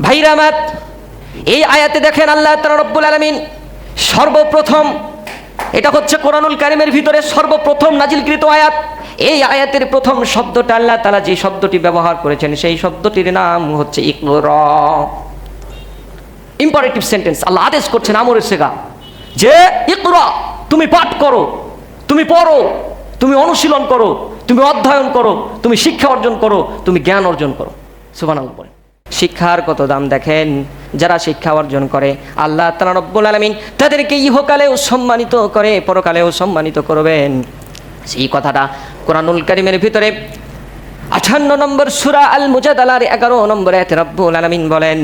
ভাইরা আমার, এই আয়াতে দেখেন আল্লাহ তাআলা রব্বুল আলামিন সর্বপ্রথম, এটা হচ্ছে কোরআনুল কারীমের ভিতরে সর্বপ্রথম নাজিলকৃত আয়াত। এই আয়াতের প্রথম শব্দটা আল্লাহ তাআলা যে শব্দটি ব্যবহার করেছেন সেই শব্দটির নাম হচ্ছে ইকরা। ইম্পারেটিভ সেন্টেন্স, আল্লাহ আদেশ করছেন আমরের সেগা, যে ইকরা, তুমি পাঠ করো, তুমি পড়ো, তুমি অনুশীলন করো, তুমি অধ্যয়ন করো, তুমি শিক্ষা অর্জন করো, তুমি জ্ঞান অর্জন করো। সুবহানাল্লাহ বলেন। শিক্ষার কত দাম দেখেন। যারা শিক্ষা অর্জন করে আল্লাহ তাআলা রব্বুল আলামিন তাদেরকে ইহকালেও সম্মানিত করে, পরকালেও সম্মানিত করবেন। সেই কথাটা কোরআনুল কারীমের ভিতরে 58 নম্বর সূরা আল মুজাদালার 11 নম্বর আয়াতে রব্বুল আলামিন বলেন,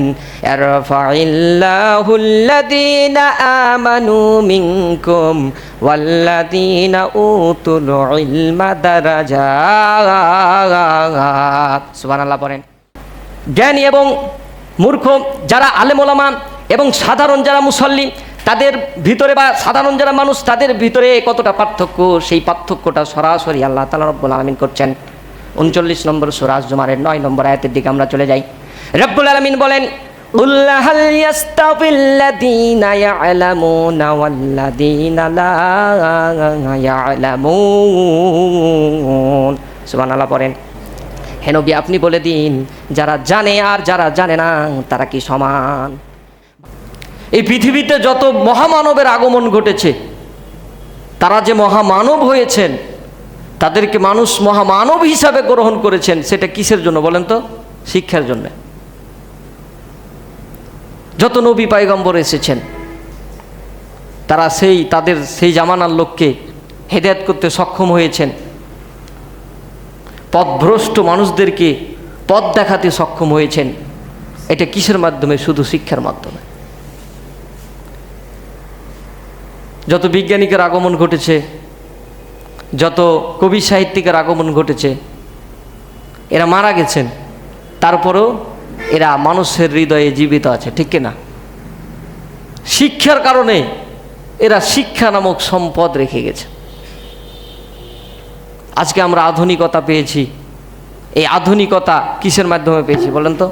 ইয়ারফাইল্লাহুল্লাযীনা আমানু মিনকুম ওয়াল্লাযীনা উতুল ইলমা দারাজাত। সুবহানাল্লাহ পড়েন। জ্ঞানী এবং মূর্খ যারা আলেম ওলামা এবং সাধারণ যারা মুসল্লি, তাদের ভিতরে বা সাধারণ যারা মানুষ, তাদের ভিতরে কতটা পার্থক্য, সেই পার্থক্যটা সরাসরি আল্লাহ তাআলা রব্বুল আলামিন করছেন। 39 নম্বর সূরা আজ-জুমারের 9 নম্বর আয়াতের দিকে আমরা চলে যাই। রব্বুল আলামিন বলেন, কুল হাল ইয়াস্তাবিল্লাযীনা ইয়ালামুনা ওয়াল্লাযীনা লা ইয়ালামুন। সুবহানাল্লাহ পড়েন। হে নবী, আপনি বলে দিন, যারা জানে আর যারা জানে না তারা কি সমান? এই পৃথিবীতে যত মহামানবের আগমন ঘটেছে, তারা যে মহামানব হয়েছেন, তাদেরকে মানুষ মহামানব হিসাবে গ্রহণ করেছেন, সেটা কিসের জন্য বলেন তো? শিক্ষার জন্য। যত নবী পয়গম্বর এসেছেন, তারা তাদের সেই জামানার লোককে হেদায়েত করতে সক্ষম হয়েছেন, পথভ্রষ্ট মানুষদেরকে পথ দেখাতে সক্ষম হয়েছেন। এটা কিসের মাধ্যমে? শুধু শিক্ষার মাধ্যমে। যত বিজ্ঞানিকের আগমন ঘটেছে, যত কবি সাহিত্যিকের আগমন ঘটেছে, এরা মারা গেছেন, তারপরেও এরা মানুষের হৃদয়ে জীবিত আছে, ঠিক কিনা? শিক্ষার কারণে এরা শিক্ষা নামক সম্পদ রেখে গেছে। আজকে আমরা আধুনিকতা পেয়েছি। এই আধুনিকতা কিসের মাধ্যমে পেয়েছি বলেন তো?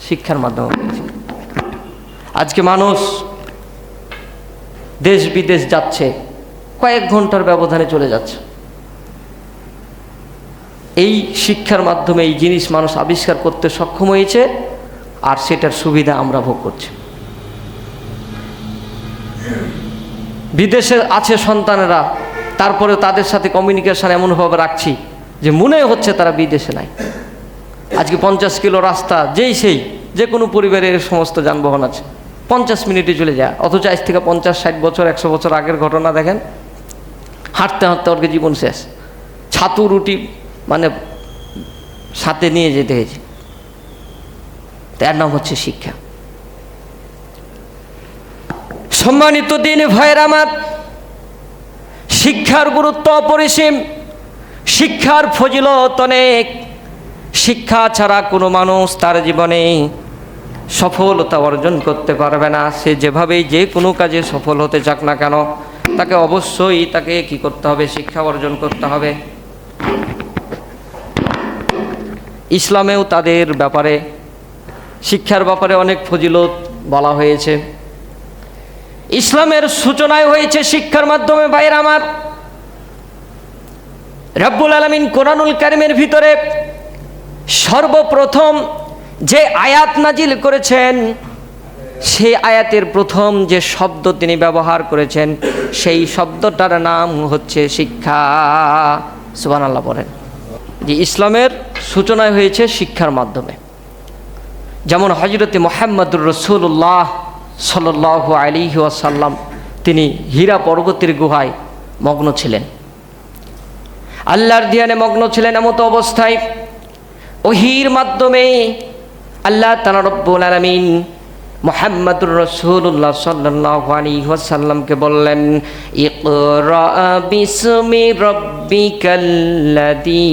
শিক্ষার মাধ্যমে পেয়েছি। আজকে মানুষ দেশ বিদেশ যাচ্ছে, কয়েক ঘন্টার ব্যবধানে চলে যাচ্ছে। এই শিক্ষার মাধ্যমে এই জিনিস মানুষ আবিষ্কার করতে সক্ষম হয়েছে, আর সেটার সুবিধা আমরা ভোগ করছি। বিদেশে আছে সন্তানেরা, তারপরে তাদের সাথে কমিউনিকেশন এমনভাবে রাখছি যে মনে হচ্ছে তারা বিদেশে নাই। আজকে 50 কিলো রাস্তা, যে কোনো পরিবারের সমস্ত যানবাহন আছে, 50 মিনিটে চলে যায়। অথচ আজ থেকে 50-60 বছর 100 বছর আগের ঘটনা দেখেন, হাঁটতে হাঁটতে ওর জীবন শেষ। ছাতু রুটি মানে সাথে নিয়ে যেতে হয়েছে। তার নাম হচ্ছে শিক্ষা। সম্মানিত দিন ভাইয়ের আমার, শিক্ষার গুরুত্ব অপরিসীম, শিক্ষার ফজিলত অনেক। শিক্ষা ছাড়া কোনো মানুষ তার জীবনে সফলতা অর্জন করতে পারবে না। সে যেভাবেই যে কোনো কাজে সফল হতে চাক না কেন, তাকে অবশ্যই কি করতে হবে? শিক্ষা অর্জন করতে হবে। ইসলামেও তাদের ব্যাপারে, শিক্ষার ব্যাপারে অনেক ফজিলত বলা হয়েছে। ইসলামের সূচনায় হয়েছে শিক্ষার মাধ্যমে। ভাইয়ের আমার, রব্বুল আলামিন কোরআনুল কারীমের ভিতরে সর্বপ্রথম যে আয়াত নাজিল করেছেন, সেই আয়াতের প্রথম যে শব্দ তিনি ব্যবহার করেছেন, সেই শব্দটার নাম হচ্ছে শিক্ষা। সুবহানাল্লাহ বলেন। যে ইসলামের সূচনায় হয়েছে শিক্ষার মাধ্যমে। যেমন হযরতে মুহাম্মদুর রাসূলুল্লাহ সাল্লাল্লাহু আলাইহি ওয়াসাল্লাম, তিনি হীরা পর্বতের গুহায় মগ্ন ছিলেন, আল্লাহর ধ্যানে মগ্ন ছিলেন। এমত অবস্থায় ওহীর মাধ্যমে আল্লাহ তাআলা রব্বুল আলামিন মুহাম্মদুর রাসূলুল্লাহ সাল্লাল্লাহু আলাইহি ওয়াসাল্লামকে বললেন, ইকরা বিসমি রাব্বিকাল্লাযী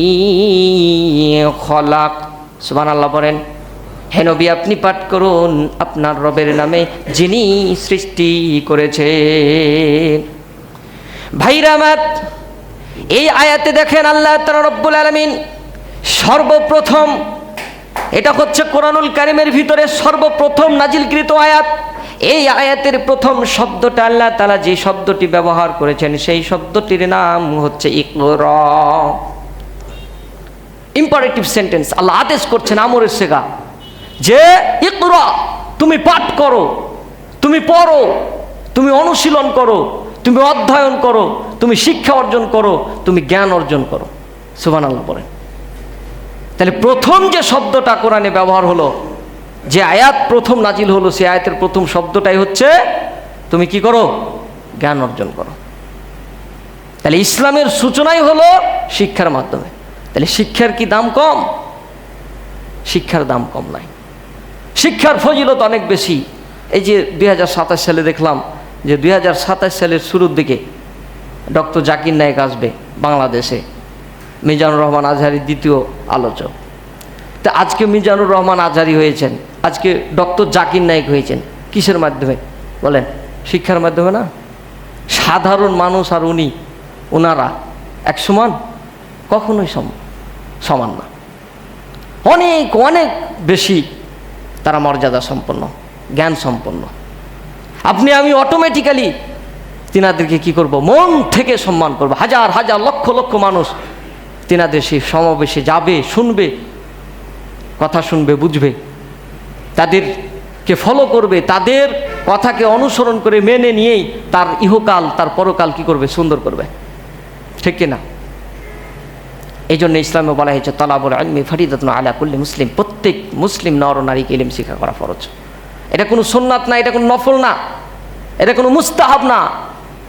খলাক। সুবহানাল্লাহ বলেন। হে নবী, আপনি পাঠ করুন আপনার রবের নামে, যিনি সৃষ্টি করেছেন। ভাইরা আমার, এই আয়াতে দেখেন আল্লাহ তাআলা রব্বুল আলামিন সর্বপ্রথম এটা হচ্ছে কোরআনুল কারীমের ভিতরে সর্বপ্রথম নাজিলকৃত আয়াত। এই আয়াতের প্রথম শব্দটা আল্লাহ তাআলা যে শব্দটি ব্যবহার করেছেন সেই শব্দটির নাম হচ্ছে ইকরা। ইম্পারেটিভ সেন্টেন্স, আল্লাহ আদেশ করছেন আমরের সেগা, যে ইকরা, তুমি পাঠ করো, তুমি পড়ো, তুমি অনুশীলন করো, তুমি অধ্যয়ন করো, তুমি শিক্ষা অর্জন করো, তুমি জ্ঞান অর্জন করো। সুবহানাল্লাহ বলেন। তাহলে প্রথম যে শব্দটা কোরআনে ব্যবহার হলো, যে আয়াত প্রথম নাজিল হলো, সেই আয়াতের প্রথম শব্দটাই হচ্ছে তুমি কি করো? জ্ঞান অর্জন করো। তাহলে ইসলামের সূচনাই হলো শিক্ষার মাধ্যমে। তাহলে শিক্ষার কি দাম কম? শিক্ষার দাম কম নাই, শিক্ষার ফজিলত অনেক বেশি। এই যে 2027 সালে দেখলাম যে 2027 সালের শুরুর দিকে ডক্টর জাকির নায়েক আসবে বাংলাদেশে, মিজানুর রহমান আজহারীর দ্বিতীয় আলোচক। তো আজকে মিজানুর রহমান আজহারী হয়েছেন, আজকে ডক্টর জাকির নায়েক হয়েছেন কিসের মাধ্যমে বলেন? শিক্ষার মাধ্যমে না? সাধারণ মানুষ আর ওনারা এক সমান? কখনোই সমান না। অনেক অনেক বেশি তারা মর্যাদা সম্পন্ন, জ্ঞান সম্পন্ন। আপনি আমি অটোমেটিক্যালি তিনাদেরকে কি করব? মন থেকে সম্মান করব। হাজার হাজার লক্ষ লক্ষ মানুষ তিনাদের সেই সমাবেশে যাবে, শুনবে, কথা শুনবে, বুঝবে, তাদেরকে ফলো করবে, তাদের কথাকে অনুসরণ করে মেনে নিয়েই তার ইহকাল তার পরকাল কি করবে? সুন্দর করবে। ঠিক কিনা? এই জন্য ইসলামে বলা হয়েছে তালাবুল ইলমি ফরিদাতুন আলা কুল্লি মুসলিম, প্রত্যেক মুসলিম নর নারীকে ইলম শিক্ষা করা ফরজ। এটা কোনো সুন্নাত না, এটা কোনো নফল না, এটা কোনো মুস্তাহাব না,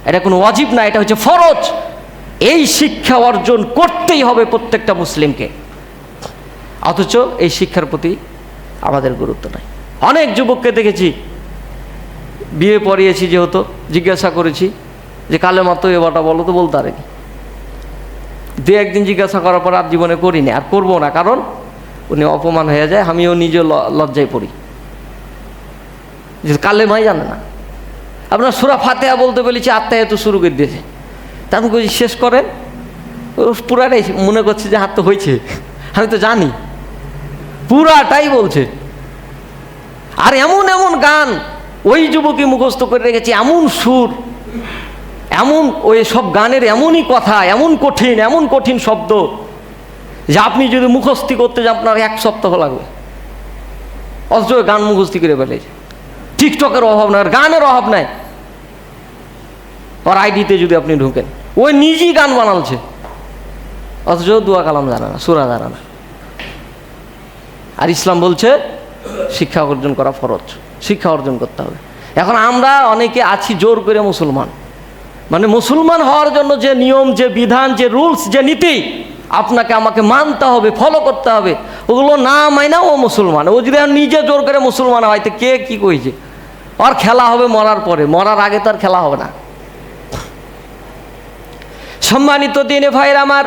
এটা কোনো ওয়াজিব না, এটা হচ্ছে ফরজ। এই শিক্ষা অর্জন করতেই হবে প্রত্যেকটা মুসলিমকে। অথচ এই শিক্ষার প্রতি আমাদের গুরুত্ব নাই। অনেক যুবককে দেখেছি, বিয়ে পড়িয়েছি যেহেতু, জিজ্ঞাসা করেছি যে কালেমা তো এবারটা বলো, তো বলতে পারেনি। দু একদিন জিজ্ঞাসা করার পর আর জীবনে করিনি, আর করবো না, কারণ উনি অপমান হয়ে যায়, আমিও নিজে লজ্জায় পড়ি যে কালেমাই জানে না। আপনার সূরা ফাতিহা বলতে বলেছি, আত্মায়াত শুরু করে দিয়েছে, তারপর বলছি শেষ করেন, পুরাটাই মনে করছে যে হাত তো হয়েছে, আমি তো জানি, পুরাটাই বলছে। আর এমন এমন গান ওই যুবকই মুখস্থ করে রেখেছে, এমন সুর, এমন ওই সব গানের এমনই কথা, এমন কঠিন শব্দ যে আপনি যদি মুখস্থি করতে যান আপনার 1 সপ্তাহ লাগবে। অথচ গান মুখস্থি করে ফেলেছে। টিকটকের অভাব নাই, আর গানের অভাব নাই। ওর আইডিতে যদি আপনি ঢুকেন, ওই নিজেই গান বানালছে, অথচ দোয়া কালাম জানে না, সূরা জানে না। আর ইসলাম বলছে শিক্ষা অর্জন করা ফরজ, শিক্ষা অর্জন করতে হবে। এখন আমরা অনেকে আছি জোর করে মুসলমান, মানে মুসলমান হওয়ার জন্য যে নিয়ম, যে বিধান, যে রুলস, যে নীতি আপনাকে আমাকে মানতে হবে, ফলো করতে হবে, ওগুলো না মাইনা ও মুসলমান। ও যদি নিজে জোর করে মুসলমান হয় তো কে কি কইছে? আর খেলা হবে মরার পরে, মরার আগে তো আর খেলা হবে না। সম্মানিত দিনে ভাইয়ের আমার,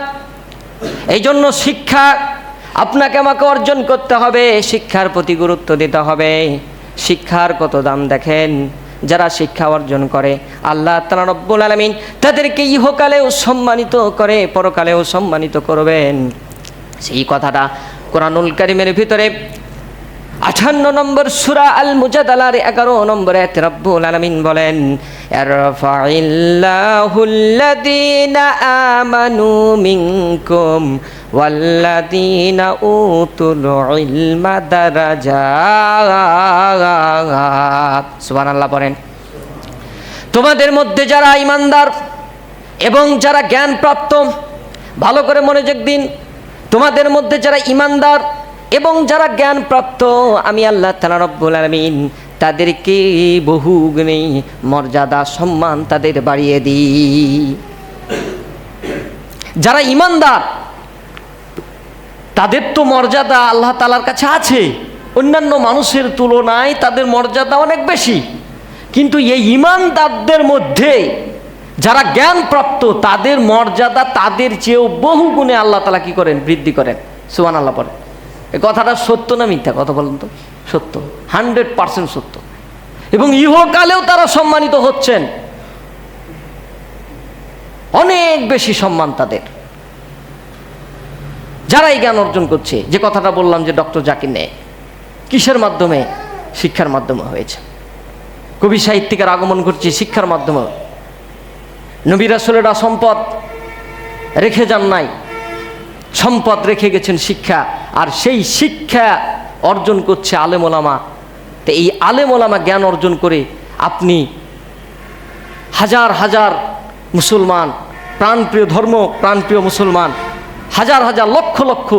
এই জন্য শিক্ষা আপনাকে আমাকে অর্জন করতে হবে, শিক্ষার প্রতি গুরুত্ব দিতে হবে। শিক্ষার কত দাম দেখেন, যারা শিক্ষা অর্জন করে আল্লাহ তাআলা রব্বুল আলামিন তাদেরকে ইহকালেও সম্মানিত করে, পরকালেও সম্মানিত করবেন। সেই কথাটা কোরআনুল কারীমের ভিতরে 58 নম্বর সূরা আল মুজাদালার 11 নম্বর আয়াতে রব্বুল আলামিন বলেন, ইয়ারফাইল্লাহুল্লাযীনা আমানু মিনকুম ওয়াল্লাযীনা উতুল ইলমা দারাজাত। সুবহানাল্লাহ পড়েন। তোমাদের মধ্যে যারা ঈমানদার এবং যারা জ্ঞান প্রাপ্ত, ভালো করে মনোযোগ দিন, তোমাদের মধ্যে যারা ঈমানদার এবং যারা জ্ঞান প্রাপ্ত, আমি আল্লাহ তাআলা রব্বুল আলামিন তাদেরকে বহু গুণে মর্যাদা সম্মান তাদের বাড়িয়ে দিই। যারা ঈমানদার তাদের তো মর্যাদা আল্লাহ তাআলার কাছে আছে, অন্যান্য মানুষের তুলনায় তাদের মর্যাদা অনেক বেশি। কিন্তু এই ঈমানদারদের মধ্যে যারা জ্ঞান প্রাপ্ত, তাদের মর্যাদা তাদের চেয়েও বহু গুণে আল্লাহ তাআলা কি করেন? বৃদ্ধি করেন। সুবহানাল্লাহ পড়েন। এই কথাটা সত্য না মিথ্যা? কথা বলুন তো। সত্য, 100% সত্য। এবং ইহকালেও তারা সম্মানিত হচ্ছেন, অনেক বেশি সম্মান তাদের। যারাই জ্ঞান অর্জন করছে, যে কথাটা বললাম যে ডক্টর জাকির নায়েক, কিসের মাধ্যমে? শিক্ষার মাধ্যমে হয়েছে। কবি সাহিত্যিকের আগমন ঘটছে শিক্ষার মাধ্যমে। নবী রাসূলেরা সম্পদ রেখে যান নাই, সম্পদ রেখে গেছেন শিক্ষা, আর সেই শিক্ষা অর্জন করছে আলেম ওলামা। তো এই আলেম ওলামা জ্ঞান অর্জন করে আপনি হাজার হাজার মুসলমান, প্রাণপ্রিয় ধর্ম, প্রাণপ্রিয় মুসলমান, হাজার হাজার লক্ষ লক্ষ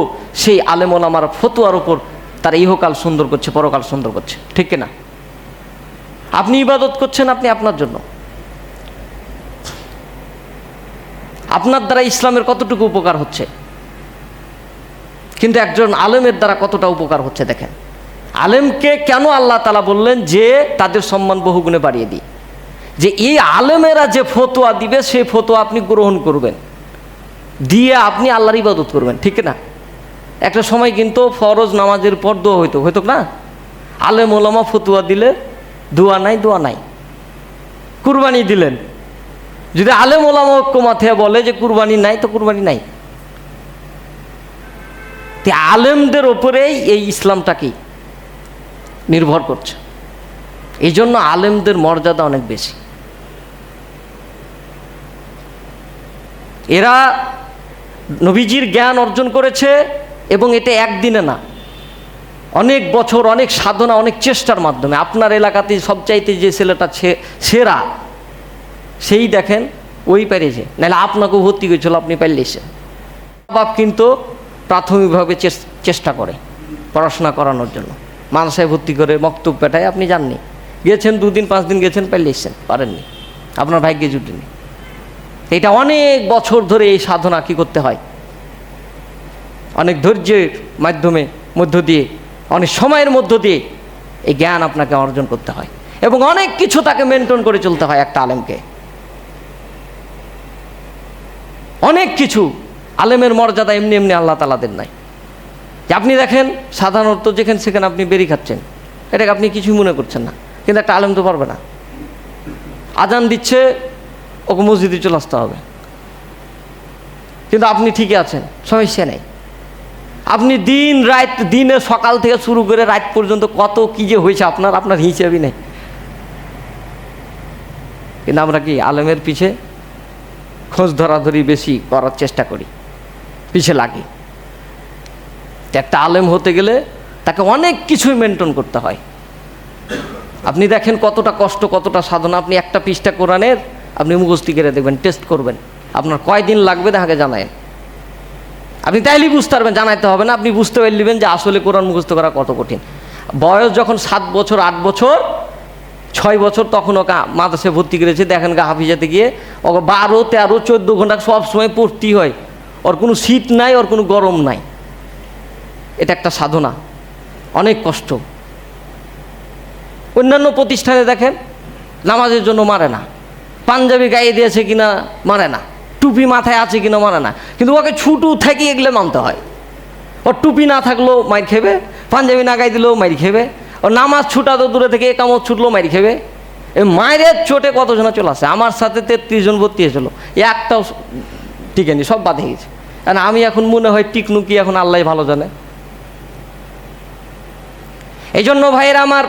সেই আলেম ওলামার ফতোয়ার উপর তারা ইহকাল সুন্দর করছে, পরকাল সুন্দর করছে, ঠিক কিনা? আপনি ইবাদত করছেন আপনি আপনার জন্য, আপনার দ্বারা ইসলামের কতটুকু উপকার হচ্ছে, কিন্তু একজন আলেমের দ্বারা কতটা উপকার হচ্ছে দেখেন। আলেমকে কেন আল্লাহ তাআলা বললেন যে তাদের সম্মান বহুগুণে বাড়িয়ে দিই, যে এই আলেমেরা যে ফতোয়া দিবে সেই ফতোয়া আপনি গ্রহণ করবেন, দিয়ে আপনি আল্লাহর ইবাদত করবেন, ঠিক না? একটা সময় কিন্তু ফরজ নামাজের পর দোয়া হইতো না? আলেম ওলামা ফতোয়া দিলে দোয়া নাই। কুরবানি দিলেন, যদি আলেম ওলামা ঐক্য মাথায় বলে যে কুরবানি নাই, তো কুরবানি নাই। আলেমদের ওপরেই এই ইসলামটা কি নির্ভর করছে। এই জন্য আলেমদের মর্যাদা অনেক বেশি। এরা নবীজির জ্ঞান অর্জন করেছে, এবং এটা একদিনে না, অনেক বছর, অনেক সাধনা, অনেক চেষ্টার মাধ্যমে। আপনার এলাকাতে সবচাইতে যে ছেলেটা সেরা, সেই দেখেন ওই পেরেছে, নাহলে আপনাকেও ভর্তি করেছিল, আপনি পারলেছেন। বাপ কিন্তু প্রাথমিকভাবে চেষ্টা করে পড়াশোনা করানোর জন্য, মাদ্রাসায় ভর্তি করে মক্তব পেটায়। আপনি জাননি, গেছেন 2 দিন 5 দিন গেছেন, পারলেছেন, পারেননি, আপনার ভাগ্যে জুটেনি। এটা অনেক বছর ধরে এই সাধনা কি করতে হয়, অনেক ধৈর্যের মধ্য দিয়ে, অনেক সময়ের মধ্য দিয়ে এই জ্ঞান আপনাকে অর্জন করতে হয়, এবং অনেক কিছু তাকে মেনটেন করে চলতে হয় একটা আলেমকে, অনেক কিছু। আলেমের মর্যাদা এমনি এমনি আল্লাহ তাআলা দেন নাই। যে আপনি দেখেন সাধারণত যেখানে সেখানে আপনি বেরি খাচ্ছেন, এটাকে আপনি কিছুই মনে করছেন না, কিন্তু একটা আলেম তো পারবে না। আজান দিচ্ছে, ওকে মসজিদে চলে আসতে হবে, কিন্তু আপনি ঠিকই আছেন, সমস্যা নেই। আপনি দিনে সকাল থেকে শুরু করে রাত পর্যন্ত কত কি যে হয়েছে আপনার হিসাবই নেই, কিন্তু আমরা কি আলেমের পিছে খোঁজ ধরাধরি বেশি করার চেষ্টা করি, পিছে লাগি। একটা আলেম হতে গেলে তাকে অনেক কিছুই মেনটেন করতে হয়। আপনি দেখেন কতটা কষ্ট, কতটা সাধনা। আপনি একটা পৃষ্ঠা কোরআনের আপনি মুখস্থি করে দেখবেন, টেস্ট করবেন, আপনার কয়দিন লাগবে তাকে জানায়। আপনি তাইলেই বুঝতে পারবেন, জানাইতে হবে না, আপনি বুঝতে পারলেন যে আসলে কোরআন মুখস্থ করা কত কঠিন। বয়স যখন 7 বছর, 8 বছর, 6 বছর, তখন ওকে মাদ্রাসায় ভর্তি করেছে। দেখেন গা হাফিজাতে গিয়ে ওকে 12, 13, 14 ঘন্টা সব সময় পড়তেই হয়। ওর কোনো শীত নাই, ওর কোনো গরম নাই। এটা একটা সাধনা, অনেক কষ্ট। অন্যান্য প্রতিষ্ঠানে দেখেন নামাজের জন্য মারে না, পাঞ্জাবি গায়ে দিয়েছে কিনা মারে না, টুপি মাথায় আছে কিনা মারে না, কিন্তু ওকে ছুটু থেকে এগুলো মানতে হয়। ওর টুপি না থাকলেও মাইর খেবে, পাঞ্জাবি না গায়ে দিলেও মাইর খেবে, ওর নামাজ ছুটা তো দূরে থেকে একামত ছুটলেও মাইর খেবে। এই মায়ের চোটে কতজন চলে আসে। আমার সাথে 33 জন ভর্তি হয়েছিল, একটাও টিকেনি, সব বাদ হয়ে গেছে। কারণ আমি এখন মনে হয় টিকনু কি, এখন আল্লাহ ভালো জানে। এই জন্য ভাইয়েরা আমার,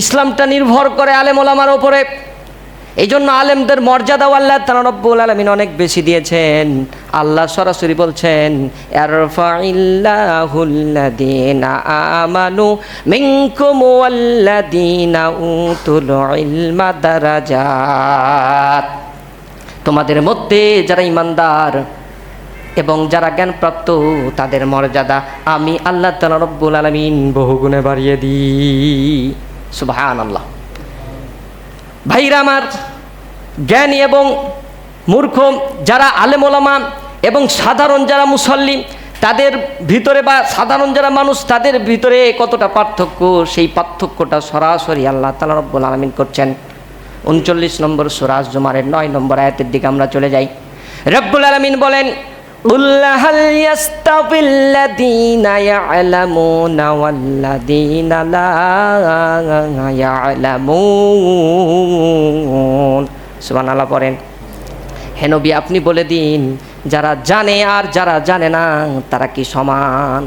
ইসলামটা নির্ভর করে আলেম ওলামার ওপরে। এই জন্য আলেমদের মর্যাদাও আল্লাহ তাআলা রব্বুল আলামিন অনেক বেশি দিয়েছেন। আল্লাহ সরাসরি বলছেন, ইয়ারফাইল্লাহুল্লাযীনা আমানু মিনকুম ওয়াল্লাযীনা উতুল ইলমা দারাজাত। তোমাদের মধ্যে যারা ঈমানদার এবং যারা জ্ঞানপ্রাপ্ত, তাদের মর্যাদা আমি আল্লাহ তাআলা রব্বুল আলামিন বহুগুণে বাড়িয়ে দিই। সুবহানাল্লাহ। ভাইরা আমার, জ্ঞানী এবং মূর্খ যারা আলেম ওলামা এবং সাধারণ যারা মুসল্লি, তাদের ভিতরে বা সাধারণ যারা মানুষ, তাদের ভিতরে কতটা পার্থক্য, সেই পার্থক্যটা সরাসরি আল্লাহ তাআলা রব্বুল আলামিন করছেন। 39 নম্বর সূরা আজ-জুমারের 9 নম্বর আয়াতের দিকে আমরা চলে যাই। রব্বুল আলামিন বলেন, কুল হাল ইয়াস্তাবিল্লাযীনা ইয়া'লামুনা ওয়াল্লাযীনা লা ইয়া'লামুন। সুবহানাল্লাহ পড়েন। হে নবী, আপনি বলে দিন, যারা জানে আর যারা জানে না তারা কি সমান?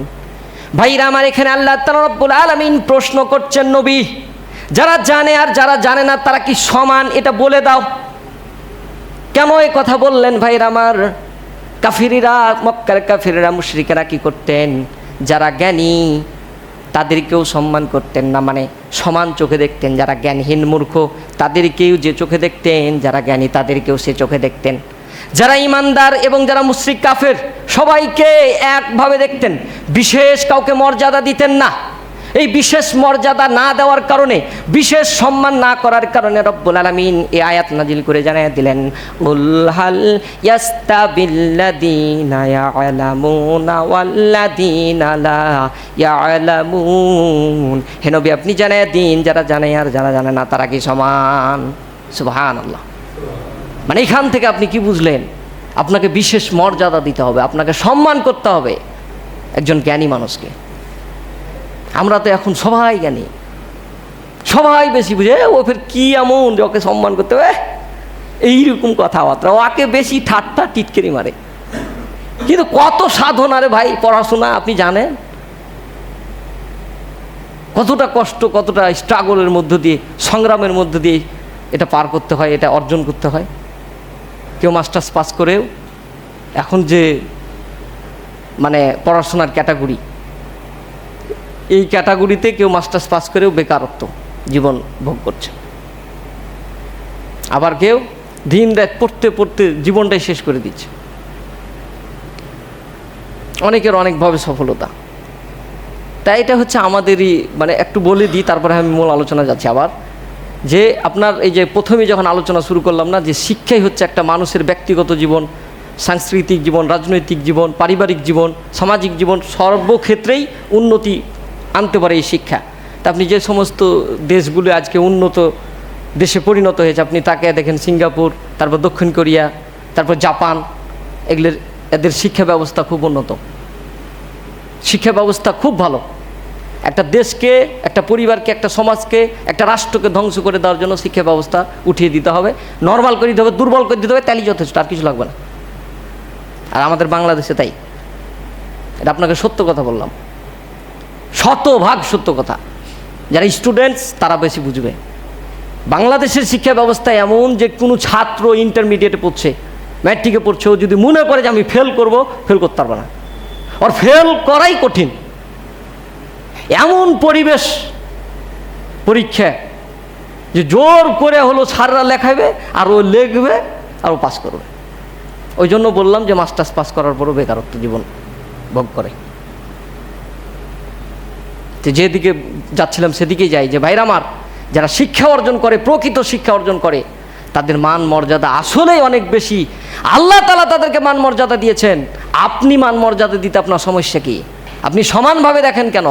ভাইরা আমার, এখানে আল্লাহ তাআলা রব্বুল আলামিন প্রশ্ন করছেন, নবী যারা জানে আর যারা জানে না তারা কি সমান, এটা বলে দাও। কেন এই কথা বললেন ভাইরা আমার? কাফিরিরা, মক্কার কাফিরিরা, মুশরিকেরা কি করতেন? যারা জ্ঞানী তাদেরকেও সম্মান করতেন না, মানে সমান চোখে দেখতেন। যারা জ্ঞানহীন মূর্খ তাদেরকেও যে চোখে দেখতেন, যারা জ্ঞানী তাদেরকেও সে চোখে দেখতেন। যারা ইমানদার এবং যারা মুশরিক কাফের সবাইকে একভাবে দেখতেন, বিশেষ কাউকে মর্যাদা দিতেন না। এই বিশেষ মর্যাদা না দেওয়ার কারণে, বিশেষ সম্মান না করার কারণে রব্বুল আলামিন এই আয়াত নাজিল করে জানিয়ে দিলেন, কুল হাল ইয়াস্তাবিল্লাযীনা ইয়ালামুনা ওয়াল্লাযীনা লা ইয়ালামুন। হে নবী, আপনি জানিয়ে দিন যারা জানে আর যারা জানে না তারা কি সমান? সুবহানাল্লাহ। মানে এখান থেকে আপনি কি বুঝলেন? আপনাকে বিশেষ মর্যাদা দিতে হবে, আপনাকে সম্মান করতে হবে একজন জ্ঞানী মানুষকে। আমরা তো এখন সবাই জ্ঞানী, সবাই বেশি বুঝে, ও ফের কি এমন যে ওকে সম্মান করতে হবে, এইরকম কথাবার্তা, ওকে বেশি ঠাট্টা টিটকেরি মারে। কিন্তু কত সাধনা রে ভাই, পড়াশোনা আপনি জানেন কতটা কষ্ট, কতটা স্ট্রাগলের মধ্য দিয়ে, সংগ্রামের মধ্য দিয়ে এটা পার করতে হয়, এটা অর্জন করতে হয়। কেউ মাস্টার্স পাস করেও এখন যে মানে পড়াশোনার ক্যাটাগরি, এই ক্যাটাগরিতে কেউ মাস্টার্স পাস করেও বেকারত্ব জীবন ভোগ করছে। আবার কেউ দিন রাত পড়তে পড়তে জীবনটাই শেষ করে দিচ্ছে। অনেকের অনেকভাবে সফলতা। তাই এটা হচ্ছে আমাদেরই, মানে একটু বলে দিই তারপরে আমি মূল আলোচনা যাচ্ছি আবার, যে আপনার এই যে প্রথমে যখন আলোচনা শুরু করলাম না, যে শিক্ষাই হচ্ছে একটা মানুষের ব্যক্তিগত জীবন, সাংস্কৃতিক জীবন, রাজনৈতিক জীবন, পারিবারিক জীবন, সামাজিক জীবন, সর্বক্ষেত্রেই উন্নতি আনতে পারে এই শিক্ষা। তা আপনি যে সমস্ত দেশগুলো আজকে উন্নত দেশে পরিণত হয়েছে, আপনি তাকে দেখেন সিঙ্গাপুর, তারপর দক্ষিণ কোরিয়া, তারপর জাপান, এগুলোর এদের শিক্ষা ব্যবস্থা খুব উন্নত, শিক্ষা ব্যবস্থা খুব ভালো। একটা দেশকে, একটা পরিবারকে, একটা সমাজকে, একটা রাষ্ট্রকে ধ্বংস করে দেওয়ার জন্য শিক্ষা ব্যবস্থা উঠিয়ে দিতে হবে, নর্মাল করে দিতে হবে, দুর্বল করে দিতে হবে, তাহলেই যথেষ্ট, আর কিছু লাগবে না। আর আমাদের বাংলাদেশে তাই, এটা আপনাকে সত্য কথা বললাম, শতভাগ সত্য কথা। যারা স্টুডেন্টস তারা বেশি বুঝবে। বাংলাদেশের শিক্ষা ব্যবস্থা এমন যে কোনো ছাত্র ইন্টারমিডিয়েটে পড়ছে, ম্যাট্রিকে পড়ছে, ও যদি মনে করে যে আমি ফেল করব, ফেল করতে পারবে না, আর ফেল করাই কঠিন। এমন পরিবেশ পরীক্ষা যে জোর করে হলো স্যাররা লেখাবে আর ও লিখবে আর ও পাস করবে। ওই জন্য বললাম যে মাস্টার্স পাস করার পরও বেকারত্ব জীবন ভোগ করে। তো যেদিকে যাচ্ছিলাম সেদিকেই যাই, যে ভাইরা আমার, যারা শিক্ষা অর্জন করে, প্রকৃত শিক্ষা অর্জন করে, তাদের মান মর্যাদা আসলেই অনেক বেশি। আল্লাহ তাআলা তাদেরকে মান মর্যাদা দিয়েছেন। আপনি মান মর্যাদা দিতে আপনার সমস্যা কি? আপনি সমানভাবে দেখেন কেন?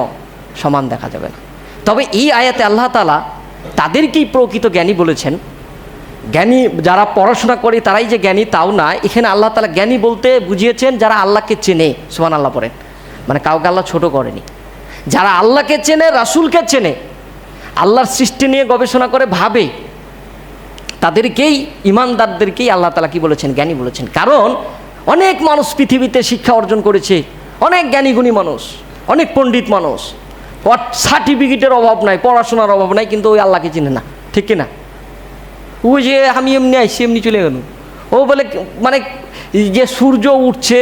সমান দেখা যাবে না। তবে এই আয়াতে আল্লাহ তাআলা তাদেরকেই প্রকৃত জ্ঞানী বলেছেন। জ্ঞানী যারা পড়াশোনা করে তারাই যে জ্ঞানী তাও না, এখানে আল্লাহ তাআলা জ্ঞানী বলতে বুঝিয়েছেন যারা আল্লাহকে চেনে। সুবহানাল্লাহ পড়েন, মানে কাউকে আল্লাহ ছোট করেনি। যারা আল্লাহকে চেনে, রাসূলকে চেনে, আল্লাহর সৃষ্টি নিয়ে গবেষণা করে ভাবে, তাদেরকেই, ইমানদারদেরকেই আল্লাহ তাআলা কি বলেছেন? জ্ঞানী বলেছেন। কারণ অনেক মানুষ পৃথিবীতে শিক্ষা অর্জন করেছে, অনেক জ্ঞানীগুণী মানুষ, অনেক পণ্ডিত মানুষ, সার্টিফিকেটের অভাব নাই, পড়াশোনার অভাব নাই, কিন্তু ওই আল্লাহকে চিনে না, ঠিক কিনা? ওই যে আমি এমনি আইসি এমনি চলে গেল, ও বলে মানে যে সূর্য উঠছে,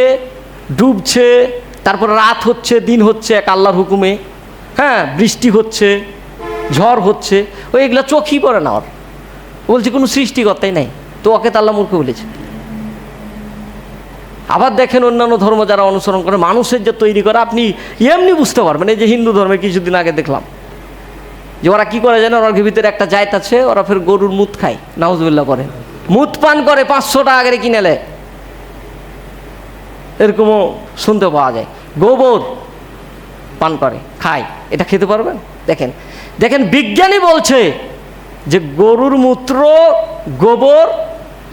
ডুবছে, তারপর রাত হচ্ছে, দিন হচ্ছে এক আল্লাহর হুকুমে, হ্যাঁ, বৃষ্টি হচ্ছে, ঝড় হচ্ছে, ওই এগুলো চোখই পড়ে না ওর। বলছে কোনো সৃষ্টিকর্তাই নাই, তো ওকে তো আল্লাহ মূর্খ বলেছে। আবার দেখেন অন্যান্য ধর্ম যারা অনুসরণ করে, মানুষের যে তৈরি করে, আপনি এমনি বুঝতে পারবেন। এই যে হিন্দু ধর্মে কিছুদিন আগে দেখলাম যে ওরা কি করে জানেন, ওর ভিতরে একটা জায়ত আছে, ওরা ফের গরুর মুত খায়, নাউজুবিল্লাহ করে, মুত পান করে, 500 টাকা করে কিনে নেয়, এরকমও শুনতে পাওয়া যায়। গোবর পান করে, খায়, এটা খেতে পারবেন? দেখেন দেখেন, বিজ্ঞানী বলছে যে গরুর মূত্র, গোবর,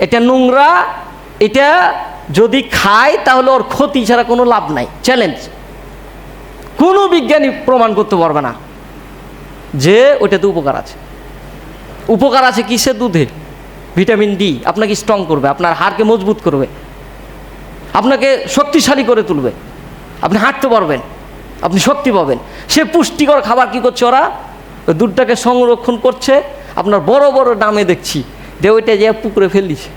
এটা নোংরা, এটা যদি খায় তাহলে ওর ক্ষতি ছাড়া কোনো লাভ নাই। চ্যালেঞ্জ, কোনো বিজ্ঞানী প্রমাণ করতে পারবে না যে ওইটাতে উপকার আছে। উপকার আছে কিসে? দুধে ভিটামিন ডি আপনাকে স্ট্রং করবে, আপনার হাড়কে মজবুত করবে। আপনাকে শক্তিশালী করে তুলবে, আপনি হাঁটতে পারবেন, আপনি শক্তি পাবেন। সে পুষ্টিকর খাবার কি করছে ওরা, ওই দুধটাকে সংরক্ষণ করছে, আপনার বড় বড় ডামে দেখছি যে ওইটা যে পুকুরে ফেল দিছে।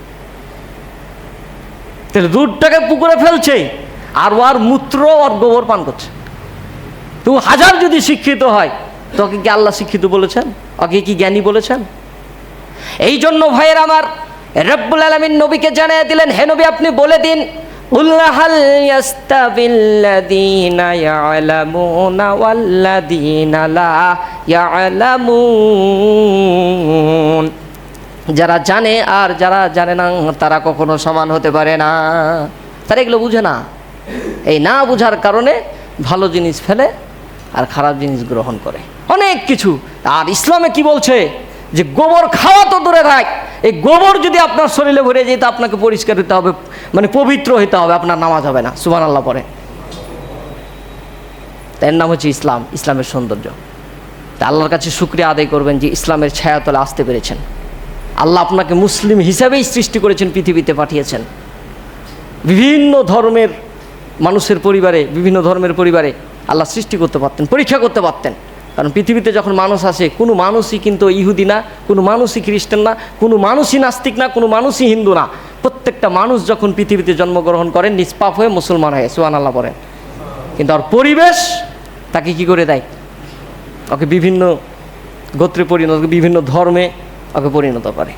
তাহলে দুধটাকে পুকুরে ফেলছে আর ওর মূত্র ওর গোবর পান করছে। তো হাজার যদি শিক্ষিত হয়, তোকে কি আল্লাহ শিক্ষিত বলেছেন? ওকে কি জ্ঞানী বলেছেন? এই জন্য ভাইয়ের আমার, রব্বুল আলামিন নবীকে জানিয়ে দিলেন, হে নবী আপনি বলে দিন, কুল হাল ইয়াস্তাবিল্লাযীনা ইয়ালামুনা ওয়াল্লাযীনা লা ইয়ালামুন, যারা জানে আর যারা জানে না তারা কখনো সমান হতে পারে না। তারা এগুলো বুঝে না, এই না বুঝার কারণে ভালো জিনিস ফেলে আর খারাপ জিনিস গ্রহণ করে, অনেক কিছু। আর ইসলামে কি বলছে যে গোবর খাওয়া তো দূরে থাক, এই গোবর যদি আপনার শরীরে ভরে যেত আপনাকে পরিষ্কার হতে হবে, মানে পবিত্র হতে হবে, আপনার নামাজ হবে না। সুবহানাল্লাহ পরে। এর নাম হচ্ছে ইসলাম, ইসলামের সৌন্দর্য। তা আল্লাহর কাছে শুকরিয়া আদায় করবেন যে ইসলামের ছায়াতলে আসতে পেরেছেন। আল্লাহ আপনাকে মুসলিম হিসাবেই সৃষ্টি করেছেন, পৃথিবীতে পাঠিয়েছেন। বিভিন্ন ধর্মের মানুষের পরিবারে, বিভিন্ন ধর্মের পরিবারে আল্লাহ সৃষ্টি করতে পারতেন, পরীক্ষা করতে পারতেন। কারণ পৃথিবীতে যখন মানুষ আসে, কোনো মানুষই কিন্তু ইহুদি না, কোনো মানুষই খ্রিস্টান না, কোনো মানুষই নাস্তিক না, কোনো মানুষই হিন্দু না। প্রত্যেকটা মানুষ যখন পৃথিবীতে জন্মগ্রহণ করেন নিষ্পাপ হয়ে মুসলমান হয়ে, সুবহানাল্লাহ বলেন। কিন্তু আর পরিবেশ তাকে কি করে দেয়, ওকে বিভিন্ন গোত্রে পরিণত, বিভিন্ন ধর্মে ওকে পরিণত করে।